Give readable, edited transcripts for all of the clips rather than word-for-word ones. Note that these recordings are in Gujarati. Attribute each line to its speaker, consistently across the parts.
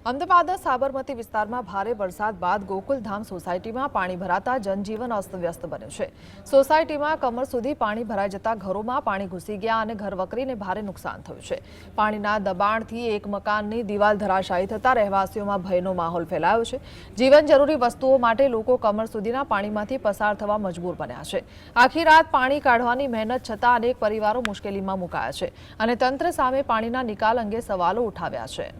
Speaker 1: અમદાવાદના સાબરમતી વિસ્તારમાં ભારે વરસાદ બાદ ગોકુલધામ સોસાયટીમાં પાણી ભરાતા જનજીવન અસ્તવ્યસ્ત બન્યું છે। સોસાયટીમાં કમર સુધી પાણી ભરાઈ જતા ઘરોમાં પાણી ઘૂસી ગયા અને ઘરવકરીને ભારે નુકસાન થયું છે। પાણીના દબાણથી એક મકાનની દિવાલ ધરાશાયી થતા રહેવાસીઓમાં ભયનો માહોલ ફેલાયો છે। જીવન જરૂરી વસ્તુઓ માટે લોકો કમર સુધીના પાણીમાંથી પસાર થવા મજબૂર બન્યા છે। આખી રાત પાણી કાઢવાની મહેનત છતાં અનેક પરિવારો મુશ્કેલીમાં મુકાયા છે અને તંત્ર સામે પાણીના નિકાલ અંગે સવાલો ઉઠાવ્યા છે।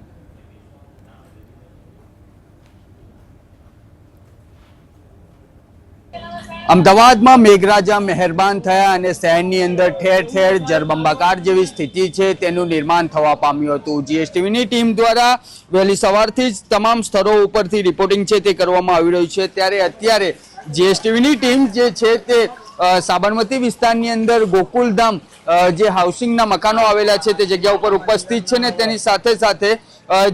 Speaker 2: અમદાવાદમાં મેઘરાજા મહેરબાન થયા અને શહેરની અંદર ઠેર ઠેર જળબંબાકાર જેવી સ્થિતિ છે તેનું નિર્માણ થવા પામ્યું હતું। જીએસટીવીની ટીમ દ્વારા વહેલી સવારથી જ તમામ સ્થળો ઉપરથી રિપોર્ટિંગ છે તે કરવામાં આવી રહ્યું છે। ત્યારે અત્યારે જીએસટીવીની ટીમ જે છે તે સાબરમતી વિસ્તારની અંદર ગોકુલધામ જે હાઉસિંગના મકાનો આવેલા છે તે જગ્યા ઉપર ઉપસ્થિત છે ને તેની સાથે સાથે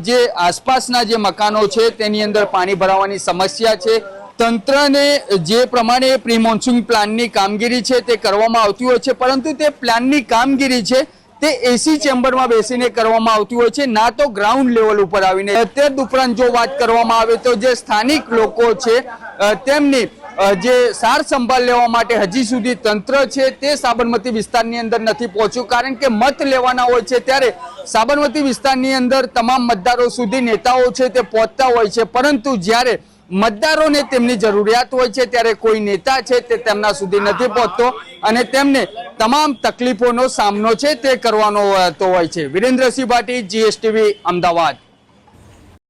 Speaker 2: જે આસપાસના જે મકાનો છે તેની અંદર પાણી ભરાવાની સમસ્યા છે। તંત્રને જે પ્રમાણે પ્રી મોન્સૂન પ્લાનની કામગીરી છે તે કરવામાં આવતી હોય છે, પરંતુ તે પ્લાનની કામગીરી છે તે એસી ચેમ્બરમાં બેસીને કરવામાં આવતી હોય છે, ના તો ગ્રાઉન્ડ લેવલ ઉપર આવીને। અત્યાર ઉપરાંત જો વાત કરવામાં આવે તો જે સ્થાનિક લોકો છે તેમની જે સાર સંભાળ લેવા માટે હજી સુધી તંત્ર છે તે સાબરમતી વિસ્તારની અંદર નથી પહોંચ્યું, કારણ કે મત લેવાના હોય છે ત્યારે સાબરમતી વિસ્તારની અંદર તમામ મતદારો સુધી નેતાઓ છે તે પહોંચતા હોય છે, પરંતુ જ્યારે મતદારોને તેમની જરૂરિયાત હોય છે ત્યારે કોઈ નેતા છે તે તેમના સુધી નથી પહોંચતો અને તેમને તમામ તકલીફોનો સામનો છે તે કરવાનો હોય છે। વિરેન્દ્રસિંહ ભાટી, જીએસટીવી, અમદાવાદ।